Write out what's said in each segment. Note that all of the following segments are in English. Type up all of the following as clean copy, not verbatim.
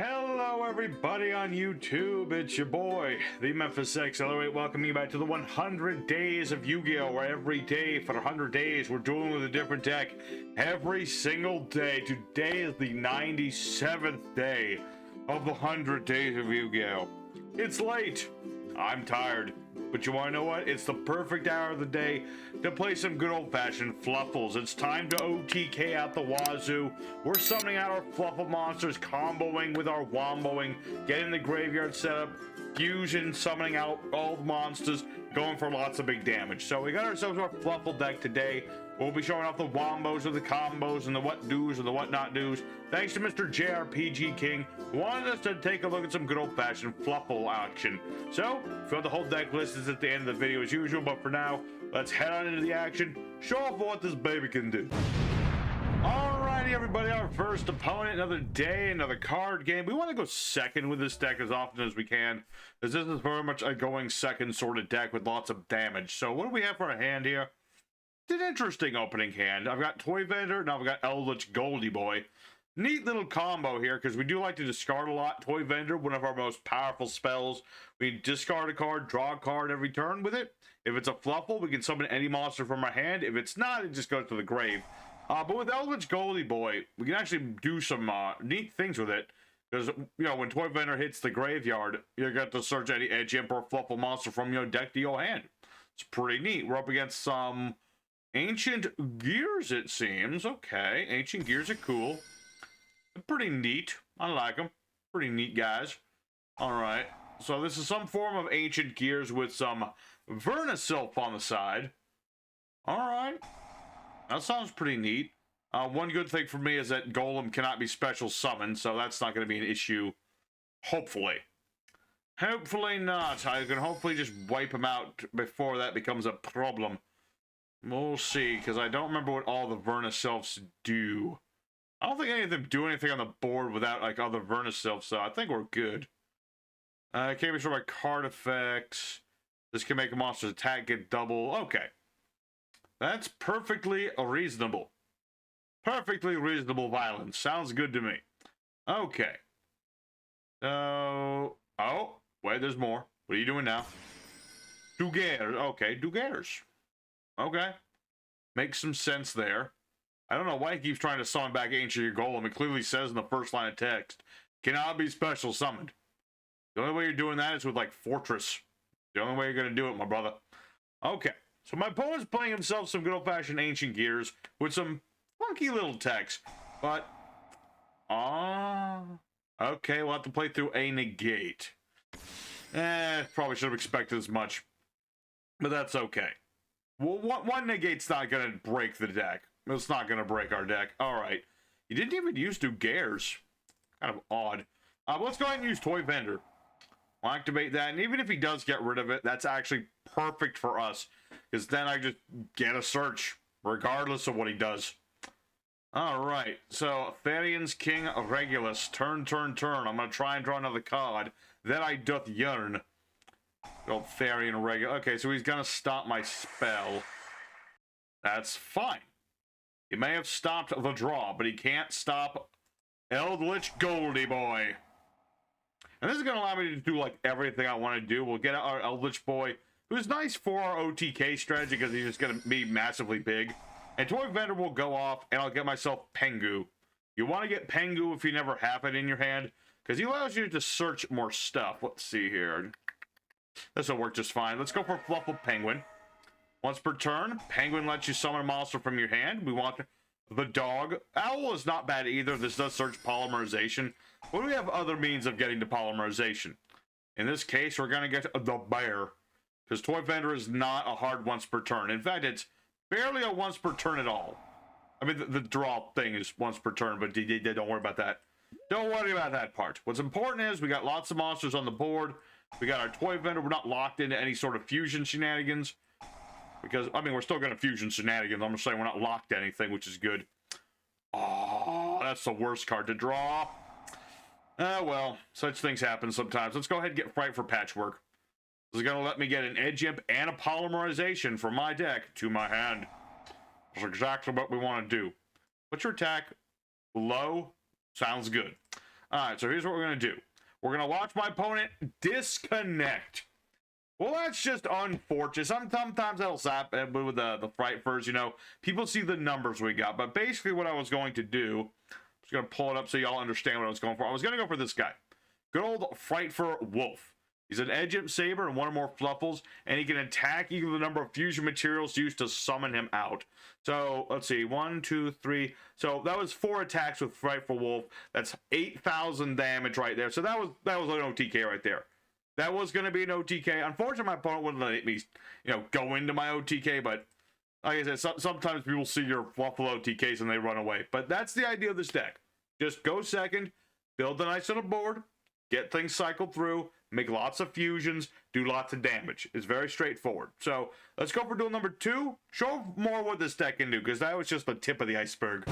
Hello everybody on YouTube, it's your boy, the Ep97, welcoming you back to the 100 days of Yu-Gi-Oh! Where every day for 100 days we're dueling with a different deck every single day. Today is the 97th day of the 100 days of Yu-Gi-Oh! It's late, I'm tired, but you wanna know what? It's the perfect hour of the day to play some good old-fashioned Fluffals. It's time to OTK out the wazoo. We're summoning out our Fluffal monsters, comboing with our womboing, getting the graveyard set up, fusion, summoning out all the monsters, going for lots of big damage. So we got ourselves our Fluffal deck today. We'll be showing off the wombos or the combos and the what do's or the what not do's. Thanks to Mr. JRPG King, who wanted us to take a look at some good old-fashioned Fluffal action. So, if you want the whole deck list is at the end of the video as usual, but for now, let's head on into the action, show off what this baby can do. Alrighty everybody, our first opponent, another day, another card game. We want to go second with this deck as often as we can, as this is very much a going second sort of deck with lots of damage. So what do we have for a hand here? It's an interesting opening hand. I've got Toy Vendor, now I've got Eldritch Goldie Boy. Neat little combo here, because we do like to discard a lot. Toy Vendor, one of our most powerful spells. We discard a card, draw a card every turn with it. If it's a Fluffal, we can summon any monster from our hand. If it's not, it just goes to the grave. But with Eldritch Goldie Boy, we can actually do some neat things with it. Because, you know, when Toy Vendor hits the graveyard, you get to search any Edge Imp or Fluffal monster from your deck to your hand. It's pretty neat. We're up against some Ancient Gears, it seems. Okay, Ancient Gears are cool. Pretty neat. I like them. Pretty neat guys. Alright, so this is some form of Ancient Gears with some Vernisylph on the side. Alright. That sounds pretty neat. One good thing for me is that Golem cannot be special summoned, so that's not going to be an issue. Hopefully. Hopefully not. I can hopefully just wipe him out before that becomes a problem. We'll see, because I don't remember what all the Vernisylphs do. I don't think any of them do anything on the board without, like, other Vernisylphs, so I think we're good. Can't be sure by card effects. This can make a monster's attack get double. Okay. That's perfectly reasonable. Perfectly reasonable violence. Sounds good to me. Okay. Oh, wait, there's more. What are you doing now? Dugators. Okay, Dugators. Okay. Makes some sense there. I don't know why he keeps trying to summon back Ancient Golem. It clearly says in the first line of text, cannot be special summoned. The only way you're doing that is with, like, Fortress. The only way you're going to do it, my brother. Okay. So my opponent's playing himself some good old-fashioned Ancient Gears with some funky little text. But, okay, we'll have to play through a negate. Probably should have expected as much. But that's okay. Well, one negate's not going to break the deck. It's not going to break our deck. Alright. You didn't even use Dugators. Kind of odd. Let's go ahead and use Toy Vendor. I'll activate that. And even if he does get rid of it, that's actually perfect for us. Because then I just get a search. Regardless of what he does. Alright. So, Therian's King Regulus. Turn. I'm going to try and draw another card. Then I doth yearn. Old Therian Regulus. Okay, so he's going to stop my spell. That's fine. He may have stopped the draw, but he can't stop Eldritch Goldie Boy. And this is going to allow me to do, like, everything I want to do. We'll get our Eldritch Boy, who's nice for our OTK strategy because he's just going to be massively big. And Toy Vendor will go off, and I'll get myself Pengu. You want to get Pengu if you never have it in your hand, because he allows you to search more stuff. Let's see here. This will work just fine. Let's go for Fluffal Penguin. Once per turn, Penguin lets you summon a monster from your hand. We want the dog. Owl is not bad either. This does search polymerization. But we have other means of getting to polymerization. In this case, we're going to get the bear. Because Toy Vendor is not a hard once per turn. In fact, it's barely a once per turn at all. I mean, the draw thing is once per turn, but don't worry about that. Don't worry about that part. What's important is we got lots of monsters on the board. We got our Toy Vendor. We're not locked into any sort of fusion shenanigans. Because, I mean, we're still going to fusion shenanigans. I'm just saying we're not locked to anything, which is good. Oh, that's the worst card to draw. Well, such things happen sometimes. Let's go ahead and get Frightfur Patchwork. This is going to let me get an Edge Imp and a Polymerization from my deck to my hand. That's exactly what we want to do. What's your attack? Low? Sounds good. Alright, so here's what we're going to do. We're going to watch my opponent disconnect. Well, that's just unfortunate. Sometimes that'll happen with the Frightfurs, you know. People see the numbers we got. But basically what I was going to do, I'm just going to pull it up so y'all understand what I was going for. I was going to go for this guy. Good old Frightfur Wolf. He's an edge saber and one or more fluffals, and he can attack equal to the number of fusion materials used to summon him out. So let's see, 1, 2, 3. So that was 4 attacks with Frightful Wolf. That's 8,000 damage right there. So that was an OTK right there. That was going to be an OTK. Unfortunately, my opponent wouldn't let me, you know, go into my OTK. But like I said, sometimes people see your fluffal OTKs and they run away. But that's the idea of this deck. Just go second, build a nice little board, get things cycled through, make lots of fusions, do lots of damage. It's very straightforward. So let's go for duel number 2. Show more what this deck can do, because that was just the tip of the iceberg.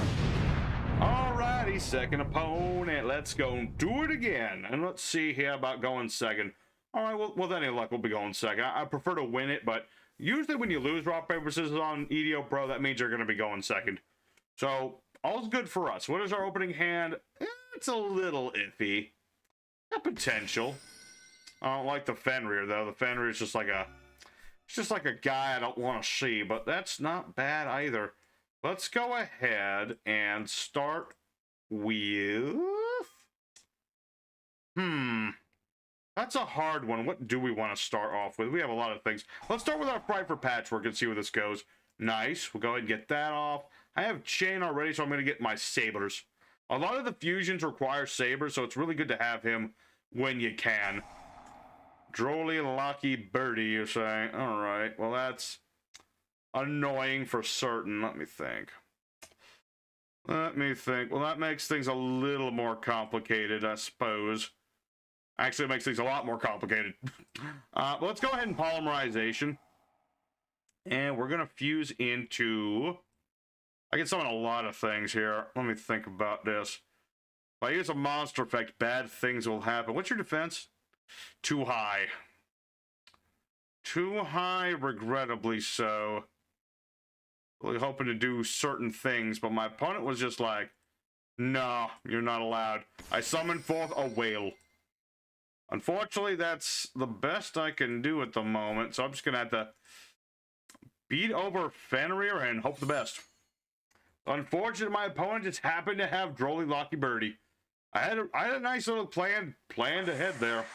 Alrighty, second opponent. Let's go do it again. And let's see here about going second. Alright, well, with any luck, we'll be going second. I prefer to win it, but usually when you lose rock, paper, scissors on EDO Pro, that means you're going to be going second. So all's good for us. What is our opening hand? It's a little iffy. Got potential. I don't like the Fenrir though. The Fenrir is just like a guy I don't want to see, but that's not bad either. Let's go ahead and start with that's a hard one. What do we want to start off with? We have a lot of things. Let's start with our Frightfur Patchwork and see where this goes. Nice. We'll go ahead and get that off. I have chain already, so I'm going to get my sabers. A lot of the fusions require sabers, so it's really good to have him when you can. Drolly Lucky Birdie, you're saying? Alright, well that's annoying for certain. Let me think. Well, that makes things a little more complicated, I suppose. Actually, it makes things a lot more complicated. But let's go ahead and polymerization. And we're going to fuse into... I can summon a lot of things here. Let me think about this. If I use a monster effect, bad things will happen. What's your defense? Too high. Too high, regrettably so. Really hoping to do certain things, but my opponent was just like, no, you're not allowed. I summoned forth a whale. Unfortunately, that's the best I can do at the moment, so I'm just going to have to beat over Fenrir and hope the best. Unfortunately, my opponent just happened to have Drolly Lucky Birdie. I had a nice little plan planned ahead there.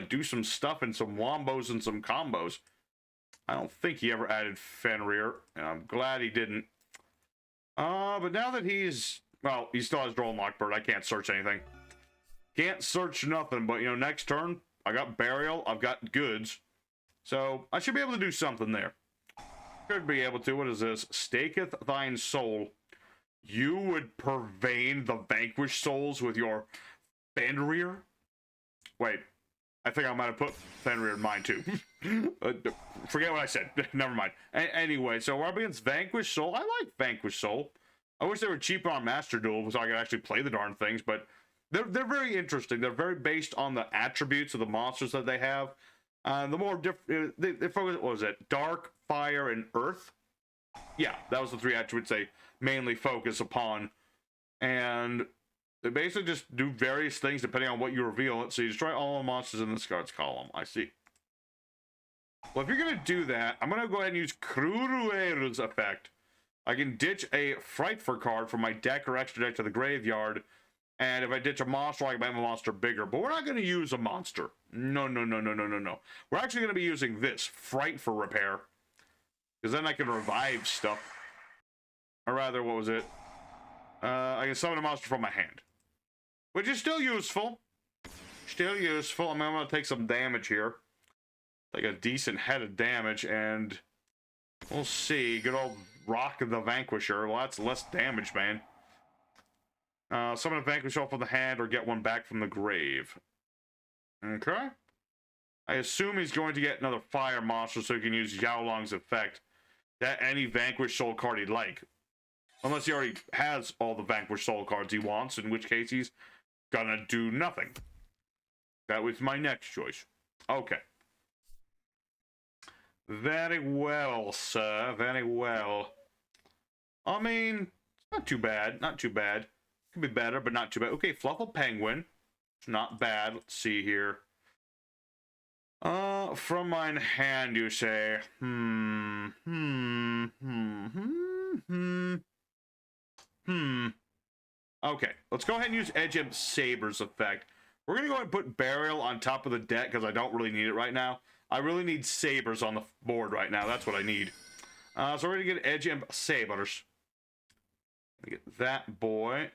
Do some stuff and some wombos and some combos. I don't think he ever added Fenrir, and I'm glad he didn't. But now that he's... Well, he still has Drolly Lockbird. I can't search anything. Can't search nothing, but, you know, next turn, I got Burial, I've got Goods. So, I should be able to do something there. Should be able to. What is this? Staketh thine soul. You would pervade the vanquished souls with your Fenrir? Wait, I think I might have put Fenrir in mine too. Forget what I said. Never mind. Anyway, so we're up against Vanquished Soul. I like Vanquished Soul. I wish they were cheaper on Master Duel so I could actually play the darn things, but they're very interesting. They're very based on the attributes of the monsters that they have. The more different, they focus, what was it? Dark, Fire, and Earth. Yeah, that was the 3 attributes they mainly focus upon. And they basically just do various things depending on what you reveal. So you destroy all the monsters in the cards column. I see. Well, if you're going to do that, I'm going to go ahead and use Krurueru's effect. I can ditch a Frightfur card from my deck or extra deck to the graveyard. And if I ditch a monster, I can make a monster bigger. But we're not going to use a monster. No. We're actually going to be using this, Frightfur Repair. Because then I can revive stuff. Or rather, what was it? I can summon a monster from my hand. Which is still useful. Still useful. I mean, I'm going to take some damage here. Take a decent head of damage. And we'll see. Good old Rock of the Vanquisher. Well, that's less damage, man. Summon a Vanquish off of the hand or get one back from the grave. Okay. I assume he's going to get another fire monster so he can use Yaolong's effect. That any Vanquish Soul card he'd like. Unless he already has all the Vanquish Soul cards he wants, in which case he's gonna do nothing. That was my next choice. Okay. Very well, sir. Very well. I mean, not too bad. Not too bad. Could be better, but not too bad. Okay, Fluffal Penguin. Not bad. Let's see here. From mine hand, you say. Okay, let's go ahead and use Edge Imp Saber's effect. We're going to go ahead and put Burial on top of the deck because I don't really need it right now. I really need Sabers on the board right now. That's what I need. So we're going to get Edge Imp Sabers. Get that boy.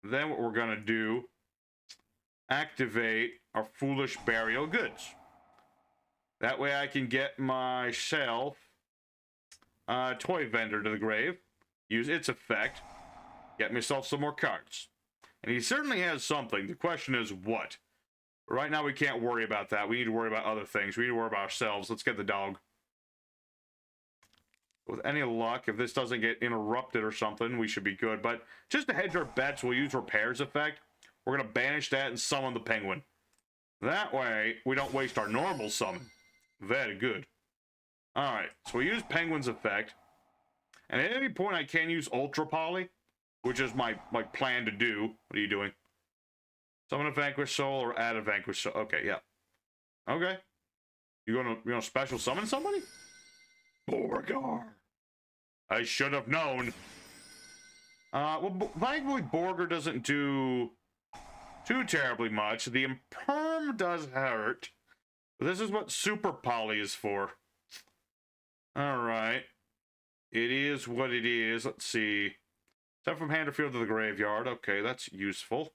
Then what we're going to do, activate our Foolish Burial Goods. That way I can get myself a Toy Vendor to the grave, use its effect, get myself some more cards. And he certainly has something. The question is what? Right now we can't worry about that. We need to worry about other things. We need to worry about ourselves. Let's get the dog. With any luck, if this doesn't get interrupted or something, we should be good. But just to hedge our bets, we'll use Repair's effect. We're going to banish that and summon the penguin. That way, we don't waste our normal summon. Very good. Alright, so we use Penguin's effect. And at any point, I can use Ultra Poly, which is my plan to do. What are you doing? Summon a Vanquished Soul or add a Vanquished Soul. Okay, yeah. Okay. You gonna special summon somebody? Borgar. I should have known. Well, thankfully, Borgar doesn't do too terribly much. The Imperm does hurt. This is what Super Poly is for. Alright. It is what it is. Let's see. Sent from hand or field to the graveyard. Okay, that's useful.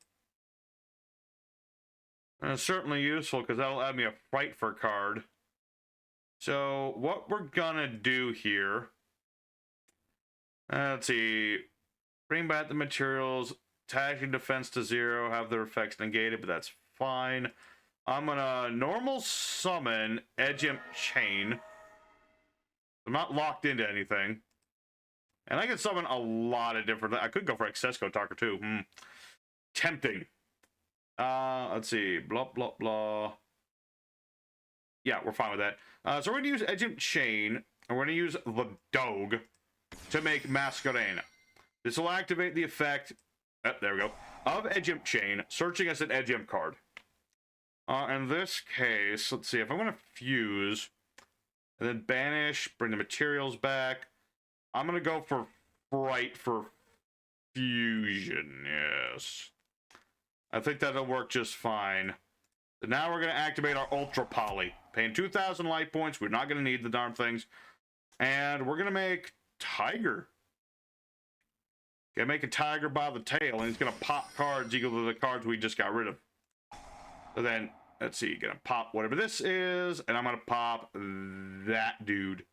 Certainly useful, because that'll add me a Frightfur card. So, what we're gonna do here... let's see. Bring back the materials. Attacking defense to 0. Have their effects negated, but that's fine. I'm gonna normal summon Edge Imp Chain. I'm not locked into anything. And I can summon a lot of different... I could go for Accesco Talker too. Tempting. Let's see. Blah, blah, blah. Yeah, we're fine with that. So we're going to use Edge Imp Chain. And we're going to use the Dog to make Masquerena. This will activate the effect... Oh, there we go. Of Edge Imp Chain, searching as an Edge Imp card. In this case, let's see. If I'm going to fuse... and then banish, bring the materials back. I'm going to go for Frightfur Fusion, yes. I think that'll work just fine. So now we're going to activate our Ultra Poly. Paying 2,000 light points. We're not going to need the darn things. And we're going to make Tiger. Gonna make a tiger by the tail, and he's going to pop cards equal to the cards we just got rid of. So then... let's see, gonna pop whatever this is, and I'm gonna pop that dude.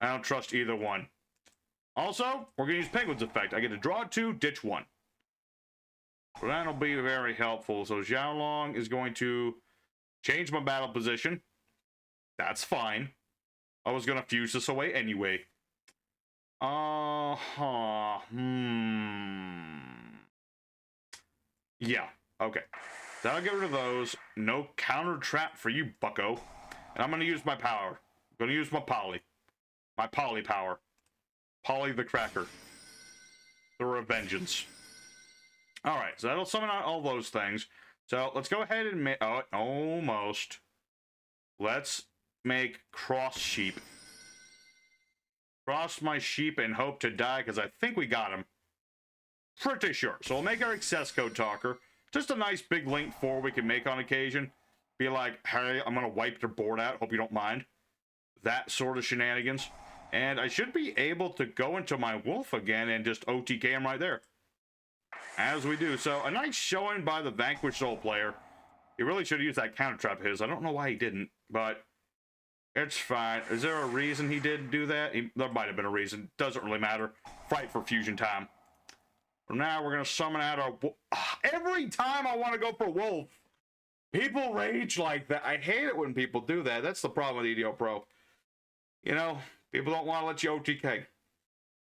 I don't trust either one. Also, we're gonna use Penguin's effect. I get to draw 2, ditch 1. So that'll be very helpful. So Xiaolong is going to change my battle position. That's fine. I was gonna fuse this away anyway. Yeah, okay. That'll get rid of those. No counter trap for you, bucko. And I'm going to use my power. I'm going to use my poly. My poly power. Poly the Cracker. The Revengeance. Alright, so that'll summon out all those things. So let's go ahead and make... oh, almost. Let's make Cross Sheep. Cross my sheep and hope to die, because I think we got him. Pretty sure. So we'll make our Accesco Talker. Just a nice big link 4 we can make on occasion. Be like, hey, I'm going to wipe your board out. Hope you don't mind. That sort of shenanigans. And I should be able to go into my wolf again and just OTK him right there. As we do. So, a nice showing by the Vanquished Soul player. He really should have used that counter trap of his. I don't know why he didn't, but it's fine. Is there a reason he didn't do that? There might have been a reason. Doesn't really matter. Frightfur Fusion time. Now we're going to summon out our... every time I want to go for wolf, people rage like that. I hate it when people do that. That's the problem with EDO Pro. You know, people don't want to let you OTK.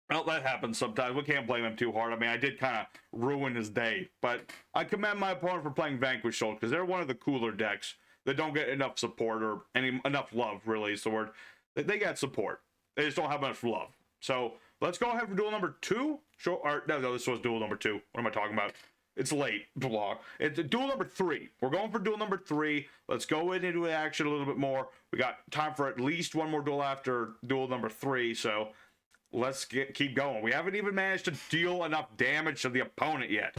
Well, that happens sometimes. We can't blame him too hard. I mean, I did kind of ruin his day. But I commend my opponent for playing Vanquished Soul, because they're one of the cooler decks that don't get enough support, or enough love, really is the word. They got support. They just don't have enough love. So... let's go ahead for duel number 2. Sure, or, no, this was duel number 2. What am I talking about? It's late. Blah. It's duel number 3. We're going for duel number 3. Let's go into action a little bit more. We got time for at least one more duel after duel number 3, so let's keep going. We haven't even managed to deal enough damage to the opponent yet.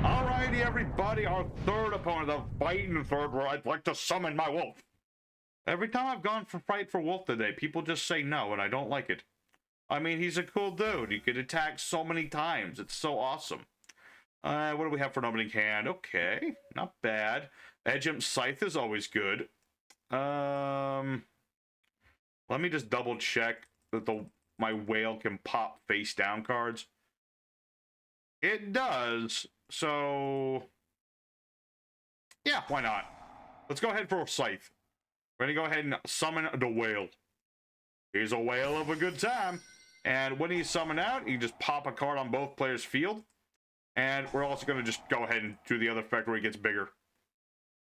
Alrighty, everybody. Our third opponent, the fighting third, where I'd like to summon my wolf. Every time I've gone for Frightfur Wolf today, people just say no, and I don't like it. I mean, he's a cool dude. He could attack so many times. It's so awesome. What do we have for an opening hand? Okay, not bad. Edge Imp Scythe is always good. Let me just double check that my whale can pop face down cards. It does, so yeah, why not? Let's go ahead for a Scythe. We're gonna go ahead and summon the whale. He's a whale of a good time. And when he's summoned out, you just pop a card on both players' field. And we're also going to just go ahead and do the other effect where he gets bigger.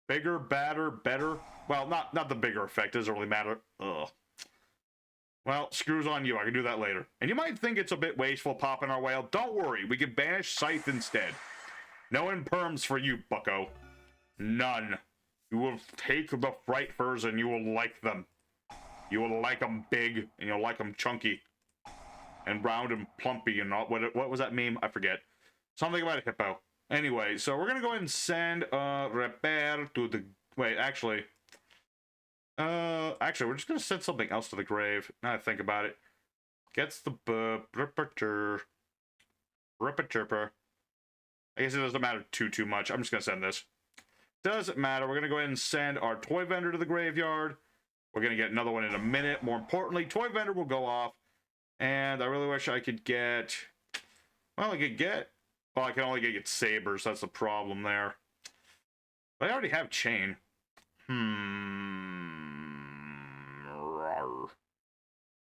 Bigger, badder, better. Well, not the bigger effect. Doesn't really matter. Ugh. Well, screws on you. I can do that later. And you might think it's a bit wasteful popping our whale. Don't worry. We can banish Scythe instead. No imperms for you, bucko. None. You will take the Frightfurs and you will like them. You will like them big and you'll like them chunky. And round and plumpy and all. What was that meme? I forget. Something about a hippo. Anyway, so we're gonna go ahead and send repair to the. Wait, actually, we're just gonna send something else to the grave. Now I think about it. Gets the ripper. I guess it doesn't matter too much. I'm just gonna send this. Doesn't matter. We're gonna go ahead and send our toy vendor to the graveyard. We're gonna get another one in a minute. More importantly, toy vendor will go off. And I really wish I could get. Well, I could get. Well, I can only get sabers. That's the problem there. But I already have chain. Rawr.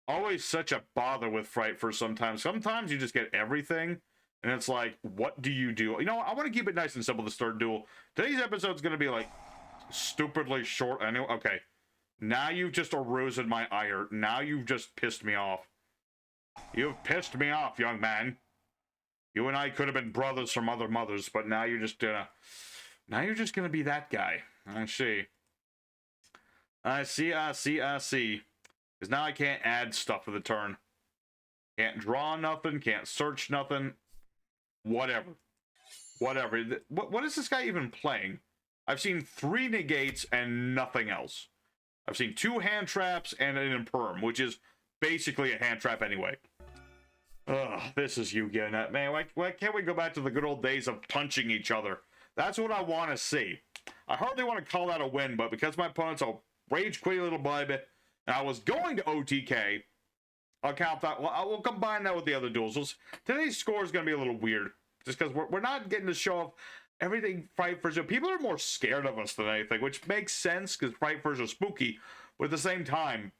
Always such a bother with Frightfur sometimes. Sometimes you just get everything. And it's like, what do? You know, I want to keep it nice and simple this third duel. Today's episode is going to be like stupidly short. I know. Okay. Now you've just eroded my ire. Now you've just pissed me off. You've pissed me off, young man. You and I could have been brothers from other mothers, but now you're just gonna be that guy. I see. Because now I can't add stuff for the turn. Can't draw nothing, can't search nothing. Whatever. What is this guy even playing? I've seen 3 negates and nothing else. I've seen 2 hand traps and an imperm, which is basically a hand trap anyway. Ugh, this is Yu-Gi-Oh! Man, why can't we go back to the good old days of punching each other? That's what I want to see. I hardly want to call that a win, but because my opponent's a rage-quitty little baby, and I was going to OTK, I'll count that. Well, I will combine that with the other duels. Today's score is going to be a little weird, just because we're not getting to show off everything Frightfurs do. People are more scared of us than anything, which makes sense, because Frightfurs are spooky, but at the same time,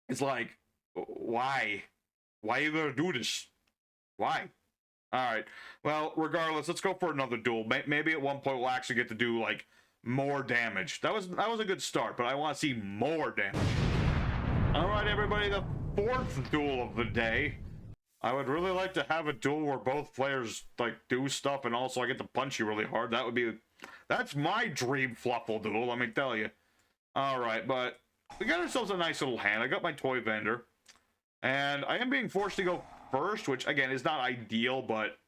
it's like, why? Why are you gonna do this? Why? Alright. Well, regardless, let's go for another duel. Maybe at one point we'll actually get to do, like, more damage. That was a good start, but I want to see more damage. Alright, everybody, the 4th duel of the day. I would really like to have a duel where both players, like, do stuff and also I get to punch you really hard. That's my dream Fluffal duel, let me tell you. Alright, but we got ourselves a nice little hand. I got my toy vendor. And I am being forced to go first, which, again, is not ideal, but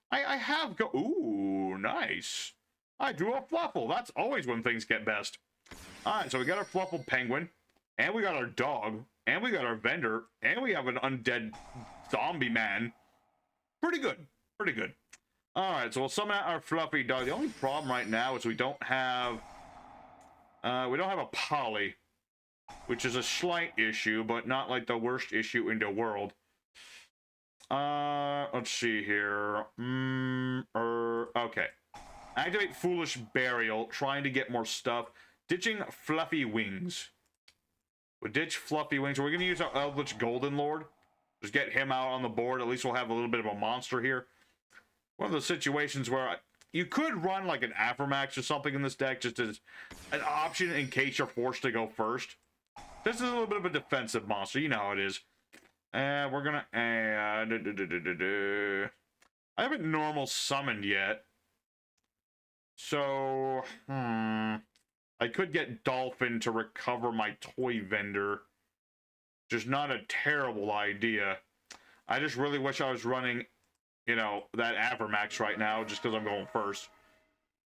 I have go... Ooh, nice. I drew a Fluffal. That's always when things get best. Alright, so we got our Fluffal penguin, and we got our dog, and we got our vendor, and we have an undead zombie man. Pretty good. Pretty good. Alright, so we'll summon out our fluffy dog. The only problem right now is we don't have a poly, which is a slight issue, but not like the worst issue in the world. Let's see here. Okay. Activate Foolish Burial, trying to get more stuff. Ditching Fluffy Wings. We ditch Fluffy Wings. We're going to use our Eldritch Golden Lord. Just get him out on the board. At least we'll have a little bit of a monster here. One of those situations where you could run like an Afromax or something in this deck just as an option in case you're forced to go first. This is a little bit of a defensive monster. You know how it is. And we're going to... I haven't normal summoned yet. So, I could get Dolphin to recover my toy vendor. Just not a terrible idea. I just really wish I was running, you know, that Avermax right now, just because I'm going first.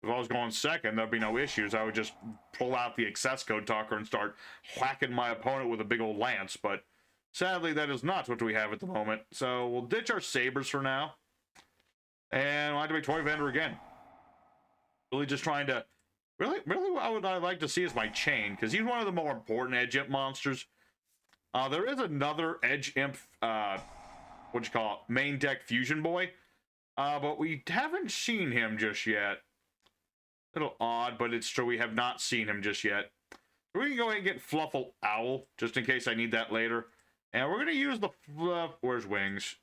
If I was going second, there'd be no issues. I would just pull out the access code talker and start whacking my opponent with a big old lance, but sadly, that is not what we have at the moment. So we'll ditch our sabers for now. And we'll have to make toy vendor again. Really just trying to... Really what would I like to see is my chain, because he's one of the more important edge imp monsters. There is another edge imp, main deck fusion boy. But we haven't seen him just yet. A little odd, but it's true, we have not seen him just yet. We can go ahead and get Fluffal Owl, just in case I need that later. And we're going to use the... where's Wings?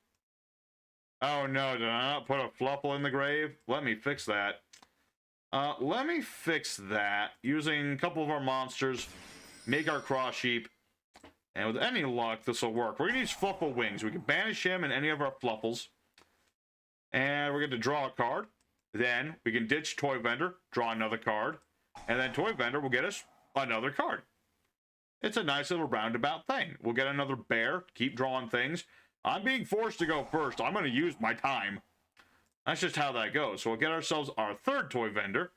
Oh no, did I not put a Fluffal in the grave? Let me fix that. Let me fix that using a couple of our monsters, make our cross sheep, and with any luck, this will work. We're going to use Fluffal Wings. We can banish him and any of our Fluffals. And we're going to draw a card. Then we can ditch Toy Vendor, draw another card, and then Toy Vendor will get us another card. It's a nice little roundabout thing. We'll get another bear, keep drawing things. I'm being forced to go first. I'm going to use my time. That's just how that goes. So we'll get ourselves our third Toy Vendor.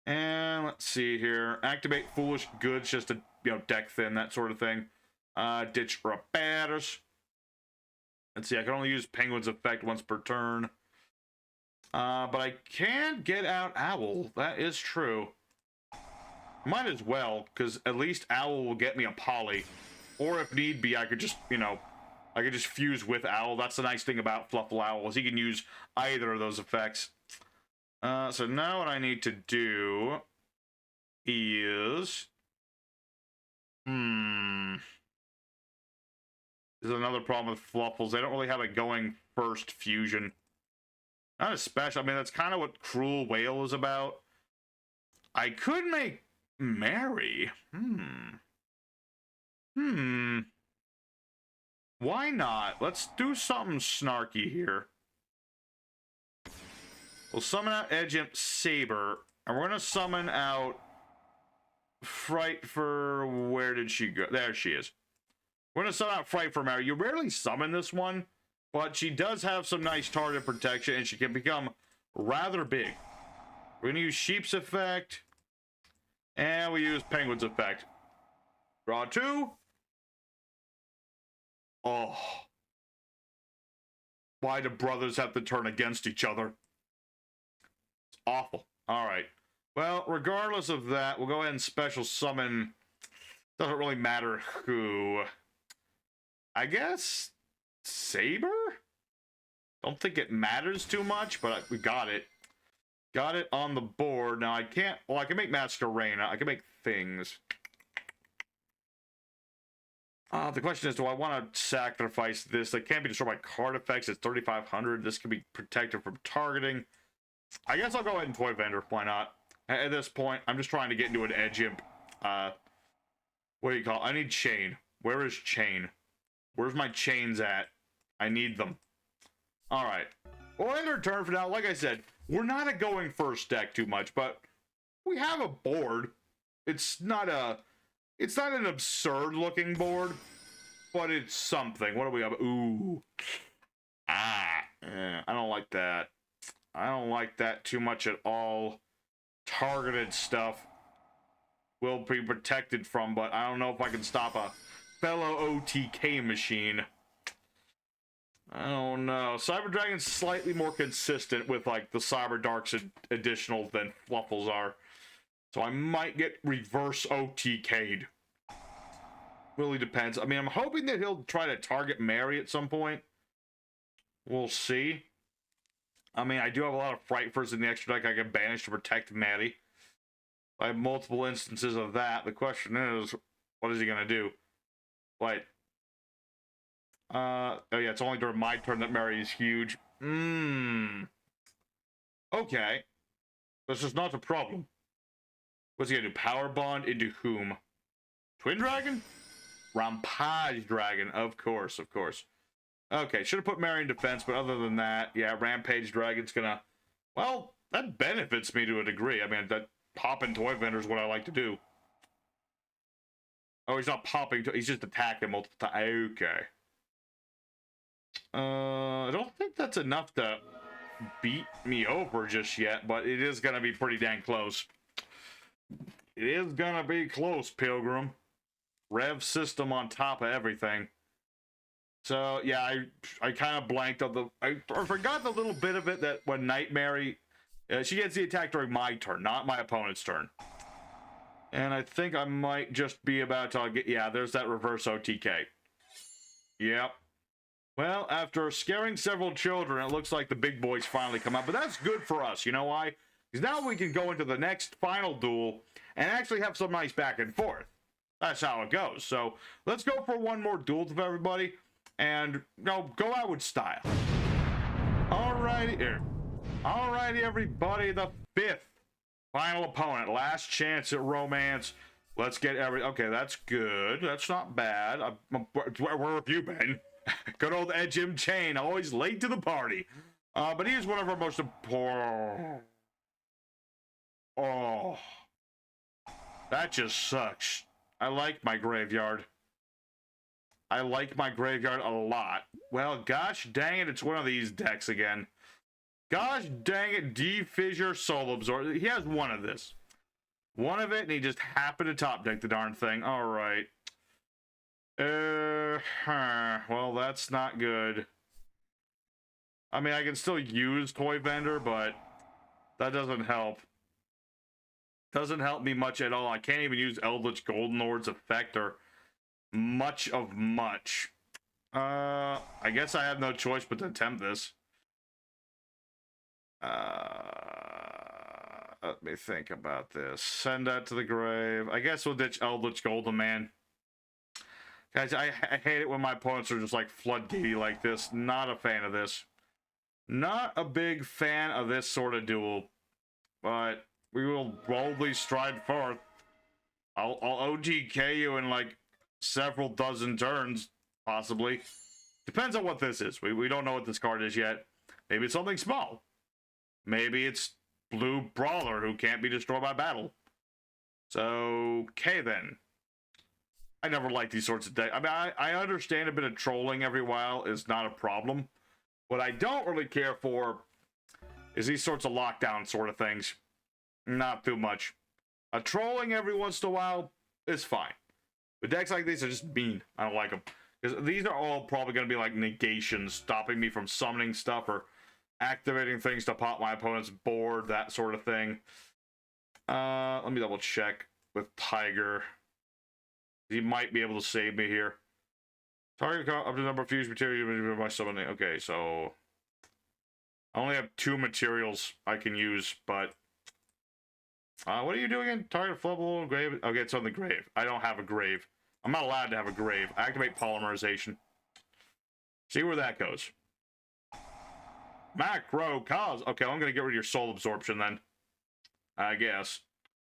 And let's see here. Activate Foolish Goods just to, you know, deck thin, that sort of thing. Ditch Repairs. Let's see, I can only use Penguin's effect once per turn. But I can get out Owl. That is true. Might as well, because at least Owl will get me a poly. Or if need be, I could just, you know, I could just fuse with Owl. That's the nice thing about Fluffal Owl, is he can use either of those effects. So now what I need to do is... There's another problem with Fluffals. They don't really have a going first fusion. Not especially. I mean, that's kind of what Cruel Whale is about. I could make Mary. Why not? Let's do something snarky here. We'll summon out Edge Imp Saber, and we're going to summon out Frightfur. Where did she go? There she is. We're going to summon out Frightfur Mary. You rarely summon this one, but she does have some nice target protection, and she can become rather big. We're going to use Sheep's effect, and we use Penguin's effect. Draw two. Oh. Why do brothers have to turn against each other? It's awful. Alright. Well, regardless of that, we'll go ahead and special summon. Doesn't really matter who. I guess Saber? Don't think it matters too much, but we got it. Got it on the board. Now I can't... Well, I can make Masquerena. I can make things. The question is, do I want to sacrifice this? That can't be destroyed by card effects. It's 3,500. This can be protected from targeting. I guess I'll go ahead and Toy Vendor. Why not? At this point, I'm just trying to get into an Edge Imp. What do you call it? I need Chain. Where is Chain? Where's my chains at? I need them. Alright. We'll end our turn for now. Like I said, we're not a going first deck too much, but we have a board. It's not an absurd looking board, but it's something. What do we have? Ooh. I don't like that. I don't like that too much at all. Targeted stuff will be protected from, but I don't know if I can stop a fellow OTK machine. I don't know. Cyber Dragon's slightly more consistent with, like, the Cyber Darks additional than Fluffals are. So I might get reverse OTK'd. Really depends. I mean, I'm hoping that he'll try to target Mary at some point. We'll see. I mean, I do have a lot of Frightfurs in the extra deck I can banish to protect Maddie. I have multiple instances of that. The question is, what is he going to do? What? Oh yeah, it's only during my turn that Mary is huge. Okay. This is not a problem. What's he gonna do? Power Bond into whom? Twin Dragon? Rampage Dragon, of course, of course. Okay, should have put Mary in defense, but other than that, yeah, Rampage Dragon's gonna... Well, that benefits me to a degree. I mean, that popping toy vendor is what I like to do. Oh, he's not popping, he's just attacking multiple times. Okay. I don't think that's enough to beat me over just yet, but it is gonna be pretty dang close. It is gonna be close, Pilgrim. Rev system on top of everything. So yeah, I kind of blanked on the. I forgot the little bit of it that when Nightmare, she gets the attack during my turn, not my opponent's turn. And I think I might just be about to get. Yeah, there's that reverse OTK. Yep. Well, after scaring several children, it looks like the big boys finally come out. But that's good for us. You know why? Because now we can go into the next final duel and actually have some nice back and forth. That's how it goes. So let's go for one more duel with everybody. And go out with style. Alrighty, here. Alrighty, everybody. The 5th final opponent. Last chance at romance. Let's get okay, that's good. That's not bad. Where have you been? Good old Jim Chain, always late to the party. But he's one of our most important. Oh, that just sucks. I like my graveyard. I like my graveyard a lot. Well, gosh dang it, it's one of these decks again. Gosh dang it, D-Fissure Soul Absorb. He has one of this. One of it, and he just happened to top deck the darn thing. Alright. Well, that's not good. I mean, I can still use Toy Vendor, but that doesn't help. Doesn't help me much at all. I can't even use Eldritch Golden Lord's effect or much of much. I guess I have no choice but to attempt this. Let me think about this. Send that to the grave. I guess we'll ditch Eldritch Golden Man. Guys, I hate it when my opponents are just like floodgatey like this. Not a fan of this. Not a big fan of this sort of duel. But we will boldly stride forth. I'll OTK you in like several dozen turns, possibly. Depends on what this is. We don't know what this card is yet. Maybe it's something small. Maybe it's Blue Brawler who can't be destroyed by battle. So, okay then. I never like these sorts of decks. I mean, I understand a bit of trolling every while is not a problem. What I don't really care for is these sorts of lockdown sort of things. Not too much. Trolling every once in a while is fine. But decks like these are just mean. I don't like them. Because these are all probably going to be like negations, stopping me from summoning stuff or activating things to pop my opponent's board, that sort of thing. Let me double check with Tiger. He might be able to save me here. Target up to the number of fused materials by summoning. Okay, so I only have 2 materials I can use, but what are you doing again? Target fluffal grave. Okay, it's on the grave. I don't have a grave. I'm not allowed to have a grave. Activate polymerization. See where that goes. Macro cause. Okay, I'm gonna get rid of your soul absorption then. I guess.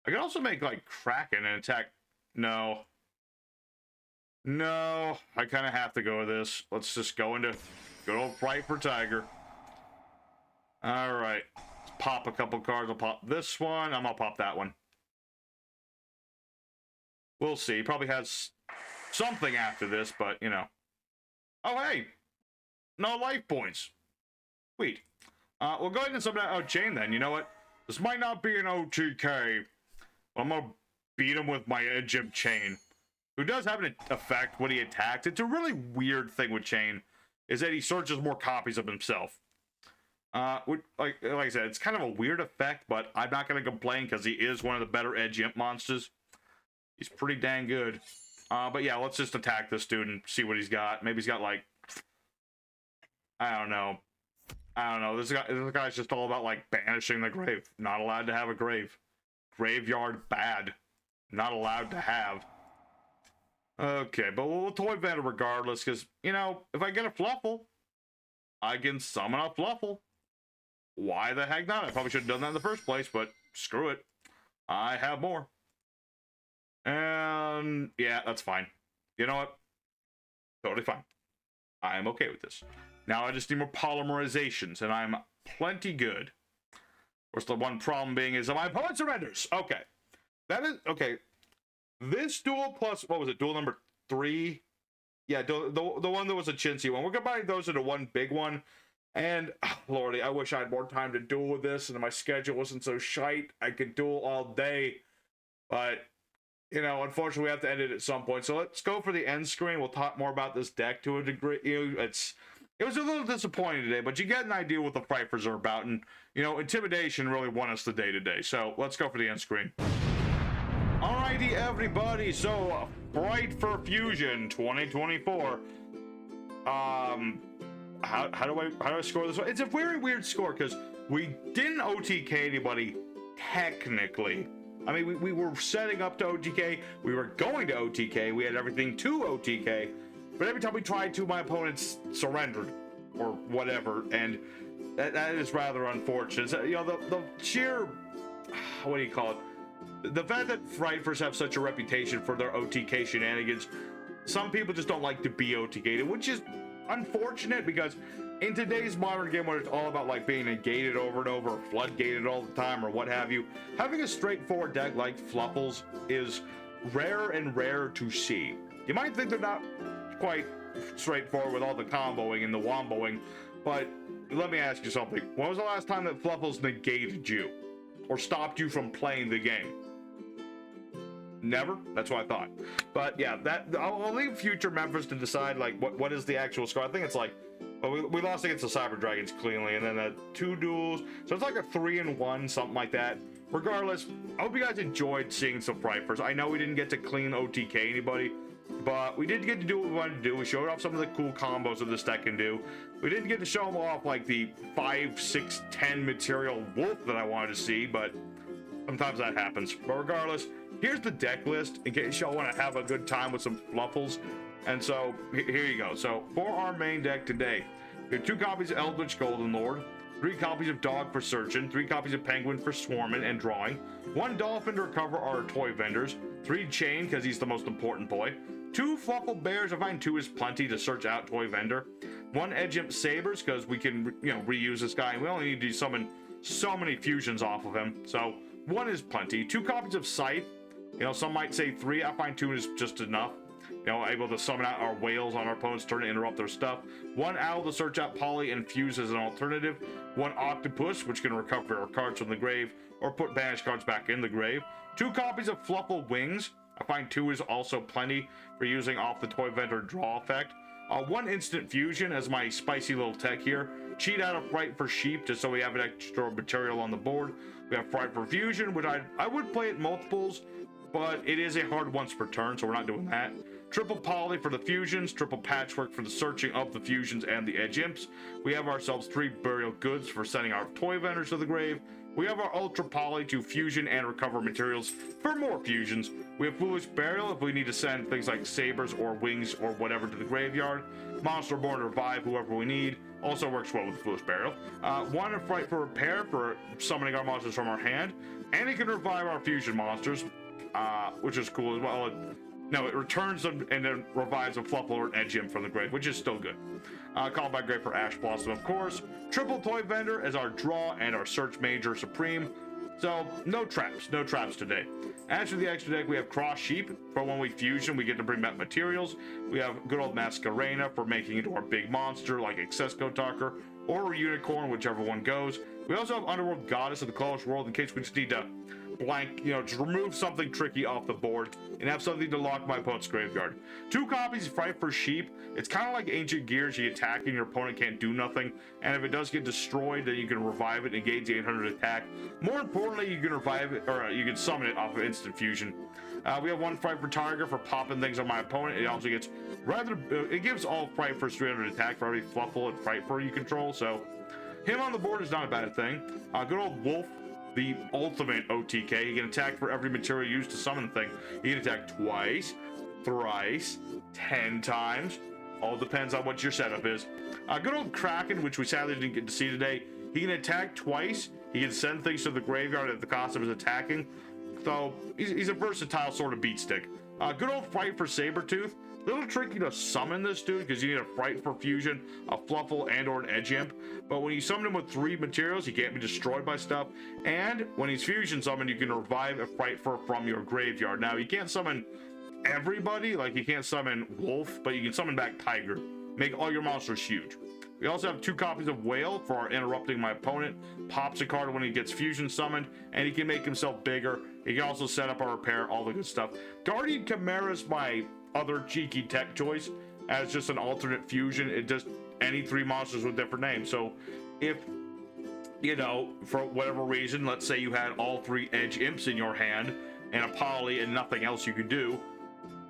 I can also make like Kraken and attack. No. No, I kind of have to go with this. Let's just go into good old Frightfur Tiger. All right, let's pop a couple cards. I'll pop this one. I'm gonna pop that one. We'll see. He probably has something after this, but you know. Oh hey, no life points. Sweet. We'll go ahead and summon that chain then. You know what? This might not be an OTK. I'm gonna beat him with my Jim Chain, who does have an effect when he attacks. It's a really weird thing with Chain, is that he searches more copies of himself. Like I said, it's kind of a weird effect, but I'm not going to complain because he is one of the better edge imp monsters. He's pretty dang good. But yeah, let's just attack this dude and see what he's got. Maybe he's got like, I don't know. This guy's just all about like banishing the grave. Not allowed to have a grave. Graveyard bad. Not allowed to have. Okay, but we'll toy vendor regardless, because, you know, if I get a Fluffal, I can summon a Fluffal. Why the heck not? I probably should have done that in the first place, but screw it. I have more. And, yeah, that's fine. You know what? Totally fine. I am okay with this. Now I just need more polymerizations, and I'm plenty good. Of course, the one problem being is that my opponent surrenders. Okay. That is, okay. This duel plus, what was it, duel number 3? Yeah, the one that was a chintzy one. We're combining those into one big one. And, oh, lordy, I wish I had more time to duel with this, and my schedule wasn't so shite. I could duel all day. But, you know, unfortunately, we have to end it at some point. So let's go for the end screen. We'll talk more about this deck to a degree. You know, it was a little disappointing today, but you get an idea what the Frightfurs are about. And, you know, Intimidation really won us the day today. So let's go for the end screen. Alrighty, everybody. So, Frightfur Fusion 2024. How do I score this one? It's a very weird score because we didn't OTK anybody technically. I mean, we were setting up to OTK. We were going to OTK. We had everything to OTK. But every time we tried to, my opponents surrendered or whatever. And that is rather unfortunate. So, you know, the sheer, what do you call it? The fact that Frightfurs have such a reputation for their OTK shenanigans, some people just don't like to be OTK'd, which is unfortunate because in today's modern game where it's all about like being negated over and over, floodgated all the time or what have you, having a straightforward deck like Fluffals is rare and rare to see. You might think they're not quite straightforward with all the comboing and the womboing, but let me ask you something. When was the last time that Fluffals negated you or stopped you from playing the game? Never. That's what I thought. But yeah, that I'll leave future Memphis to decide like what is the actual score. I think it's like, well, we lost against the Cyber Dragons cleanly, and then 2 duels, so it's like a 3-1, something like that. Regardless, I hope you guys enjoyed seeing some Frightfurs. I know we didn't get to clean OTK anybody, but we did get to do what we wanted to do. We showed off some of the cool combos that this deck can do. We didn't get to show them off like the 5, 6, 10 material wolf that I wanted to see, but sometimes that happens. But regardless, here's the deck list in case y'all want to have a good time with some Fluffals. And so, here you go. So, for our main deck today, we have 2 copies of Eldritch Golden Lord, 3 copies of Dog for Searching, 3 copies of Penguin for Swarming and Drawing, 1 Dolphin to recover our toy vendors, 3 Chain because he's the most important boy, 2 Fluffal Bears, I find 2 is plenty to search out toy vendor, 1 Edge Imp Sabers because we can, you know, reuse this guy, and we only need to summon so many fusions off of him, so 1 is plenty, 2 copies of Scythe. You know, some might say 3. I find 2 is just enough. You know, able to summon out our whales on our opponent's turn to interrupt their stuff. 1 Owl to search out Poly and Fuse as an alternative. 1 Octopus, which can recover our cards from the grave or put banished cards back in the grave. 2 copies of Fluffal Wings. I find 2 is also plenty for using off the toy vendor draw effect. 1 Instant Fusion as my spicy little tech here. Cheat out of Frightfur Sheep just so we have an extra material on the board. We have Frightfur Fusion, which I would play at multiples, but it is a hard once per turn, so we're not doing that. Triple Poly for the fusions, triple Patchwork for the searching of the fusions and the Edge Imps. We have ourselves 3 Burial Goods for sending our toy vendors to the grave. We have our Ultra Poly to fusion and recover materials for more fusions. We have Foolish Burial if we need to send things like Sabers or Wings or whatever to the graveyard. Monster Born to revive whoever we need. Also works well with Foolish Burial. 1 Frightfur Repair for summoning our monsters from our hand. And it can revive our fusion monsters, which is cool as well. No, it returns them and then revives a Fluffal or an Edge Imp from the grave, which is still good. Called by Grave for Ash Blossom, of course. Triple Toy Vendor as our draw and our Search Major Supreme. So, no traps today. As for the extra deck, we have Cross Sheep. For when we fusion, we get to bring back materials. We have good old Masquerena for making it into our big monster, like Accesco Talker, or a Unicorn, whichever one goes. We also have Underworld Goddess of the Closed World in case we just need to blank, you know, just remove something tricky off the board and have something to lock my opponent's graveyard. 2 copies of Frightfur Sheep. It's kind of like Ancient Gears. You attack and your opponent can't do nothing, and if it does get destroyed, then you can revive it and engage the 800 attack. More importantly, you can revive it, or you can summon it off of instant fusion. We have 1 Frightfur Tiger for popping things on my opponent. It also gets it gives all Frightfurs 300 attack for every Fluffal and Frightfur you control, so him on the board is not a bad thing. Good old Wolf, the ultimate OTK. He can attack for every material used to summon the thing. He can attack twice, thrice, 10 times. All depends on what your setup is. Good old Kraken, which we sadly didn't get to see today. He can attack twice. He can send things to the graveyard at the cost of his attacking. So he's a versatile sort of beatstick. Good old Frightfur Sabretooth. A little tricky to summon this dude because you need a Frightfur fusion, a Fluffal, and or an Edge Imp. But when you summon him with 3 materials, he can't be destroyed by stuff. And when he's fusion summoned, you can revive a Frightfur from your graveyard. Now, you can't summon everybody, like you can't summon Wolf, but you can summon back Tiger. Make all your monsters huge. We also have 2 copies of Whale for our interrupting my opponent. Pops a card when he gets fusion summoned, and he can make himself bigger. He can also set up a repair, all the good stuff. Guardian Chimera is my other cheeky tech choice as just an alternate fusion. It just any 3 monsters with different names. So if, you know, for whatever reason, let's say you had all 3 Edge Imps in your hand and a Poly and nothing else you could do,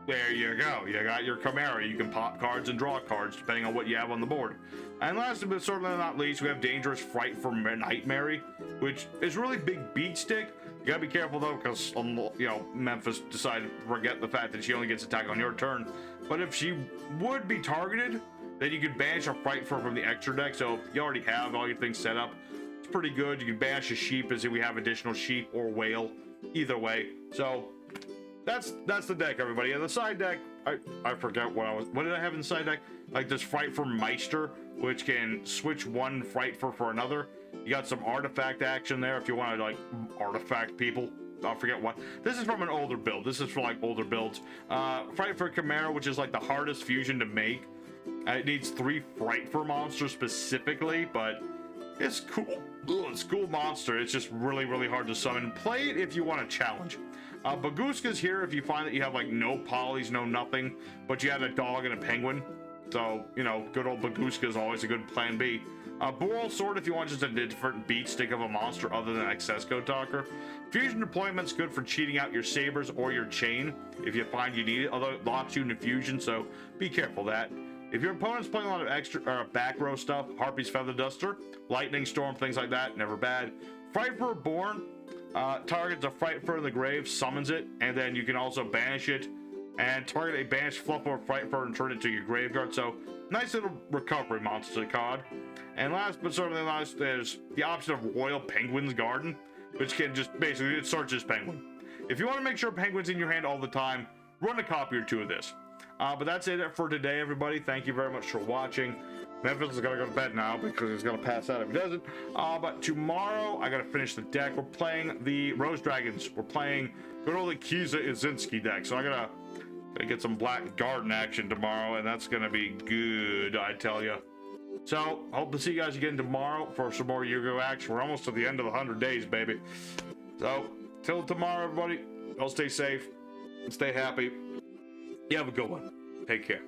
there you go. You got your Chimera. You can pop cards and draw cards depending on what you have on the board. And last but certainly not least, we have Dangerous Frightfur Nightmare, which is really big beat stick. You gotta be careful though, because you know, Memphis decided to forget the fact that she only gets attack on your turn. But if she would be targeted, then you could banish a Frightfur from the extra deck. So if you already have all your things set up, it's pretty good. You can banish a sheep as if we have additional sheep or whale, either way. So that's the deck, everybody. And the side deck, I forget what did I have in the side deck? Like this Frightfur Meister, which can switch one Frightfur for another. You got some artifact action there if you want to like artifact people. I forget what. This is from an older build. This is for like older builds. Frightfur Chimera, which is like the hardest fusion to make. It needs 3 Frightfur monsters specifically, but it's cool. It's a cool monster. It's just really, really hard to summon. Play it if you want a challenge. Baguska's here if you find that you have like no polys, no nothing, but you had a dog and a penguin. So, you know, good old Baguska is always a good plan B. Boral Sword if you want just a different beat stick of a monster other than Accessco Talker. Fusion Deployment's good for cheating out your Sabers or your Chain if you find you need it, although it locks you into Fusion, so be careful of that. If your opponent's playing a lot of extra back row stuff, Harpy's Feather Duster, Lightning Storm, things like that, never bad. Frightfur Born targets a Frightfur in the grave, summons it, and then you can also banish it and target a banished Fluffal or Frightfur and turn it to your graveyard. So nice little recovery monster card. And last but certainly not least, there's the option of Royal Penguin's Garden, which can just basically it searches penguin. If you want to make sure penguin's in your hand all the time, run a copy or 2 of this. But that's it for today, everybody. Thank you very much for watching. Memphis is gonna go to bed now because he's gonna pass out if he doesn't. But tomorrow I gotta finish the deck. We're playing the Rose Dragons. We're playing good old Kiza Izinski deck. So I gotta get some Black Garden action tomorrow, and that's gonna be good, I tell you. So hope to see you guys again tomorrow for some more Yu-Gi-Oh action. We're almost to the end of the 100 days, baby. So till tomorrow, everybody. Y'all stay safe and stay happy. You have a good one. Take care.